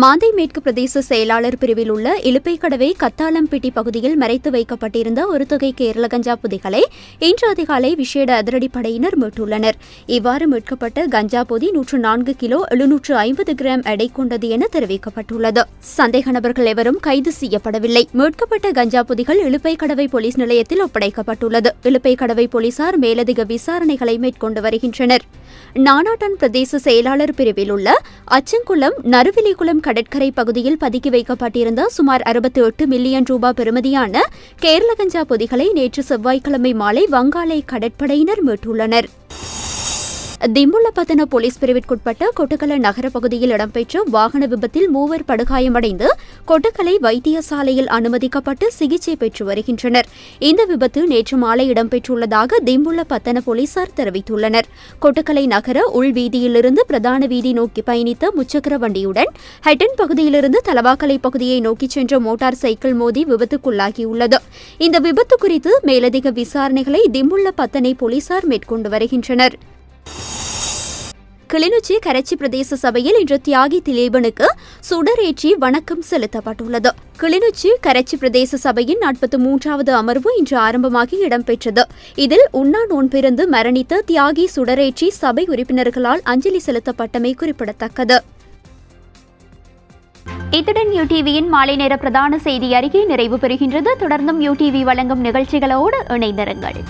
[SPEAKER 1] மாந்தை மேற்கு பிரதேச செயலாளர் பிரிவில் உள்ள இலுப்பைக்கடவை கத்தாளம்பிட்டி பகுதியில் மறைத்து வைக்கப்பட்டிருந்த ஒரு தொகை கேரள கஞ்சா பொதிகளை இன்று அதிகாலை விசேட அதிரடிப்படையினர் மீட்டுள்ளனர். இவ்வாறு மீட்கப்பட்ட கஞ்சா பொதி 104 கிலோ 750 கிராம் எடை கொண்டது என தெரிவிக்கப்பட்டுள்ளது. சந்தேக நபர்கள் எவரும் கைது செய்யப்படவில்லை. மீட்கப்பட்ட கஞ்சா பொதிகள் இலுப்பைக்கடவை போலீஸ் நிலையத்தில் ஒப்படைக்கப்பட்டுள்ளது. இலுப்பைக்கடவை போலீசார் மேலதிக விசாரணைகளை மேற்கொண்டு வருகின்றனர். நானாட்டன் பிரதேச செயலாளர் பிரிவில் உள்ள அச்சங்குளம் நறுவிலிகுளம் கடற்கரை பகுதியில் பதுக்கி வைக்கப்பட்டிருந்த சுமார் 68 மில்லியன் ரூபாய் பெறுமதியான கேரள கஞ்சா பொதிகளை நேற்று செவ்வாய்க்கிழமை மாலை வங்காளை கடற்படையினர் மீட்டுள்ளனர். திம்புள்ளப்பத்தன போலீஸ் பிரிவிற்குட்பட்ட கொட்டக்கலை நகர பகுதியில் இடம்பெற்ற வாகன விபத்தில் 3 படுகாயமடைந்து கொட்டக்கலை வைத்தியசாலையில் அனுமதிக்கப்பட்டு சிகிச்சை பெற்று வருகின்றனர். இந்த விபத்து நேற்று மாலை இடம்பெற்றுள்ளதாக திம்புள்ளப்பத்தன போலீசார் தெரிவித்துள்ளனர். கொட்டக்கலை நகர உள்வீதியிலிருந்து பிரதான வீதி நோக்கி பயணித்த முச்சக்கர வண்டியுடன் ஹட்டன் பகுதியிலிருந்து தலவாக்கலை பகுதியை நோக்கிச் சென்ற மோட்டார் சைக்கிள் மோதி விபத்துக்குள்ளாகியுள்ளது. இந்த விபத்து குறித்து மேலதிக விசாரணைகளை திம்புள்ளப்பத்தனை போலீசார் மேற்கொண்டு வருகின்றனர். கிளிநொச்சி கரைச்சி பிரதேச சபையில் இன்று தியாகி திலீபனுக்கு சுடரேற்றி வணக்கம் செலுத்தப்பட்டுள்ளது. கிளிநொச்சி கரைச்சி பிரதேச சபையின் 43வது அமர்வு இன்று ஆரம்பமாகி இடம்பெற்றது. இதில் உண்ணா நோன்பிருந்து மரணித்த தியாகி சுடரேற்றி சபை உறுப்பினர்களால் அஞ்சலி செலுத்தப்பட்டமை குறிப்பிடத்தக்கது. இத்துடன் யூடிவியின் மாலை நேர பிரதான செய்தி அறிக்கை நிறைவு பெறுகின்றது. தொடர்ந்தும் யூடிவி வழங்கும் நிகழ்ச்சிகளோடு இணைந்திருங்கள்.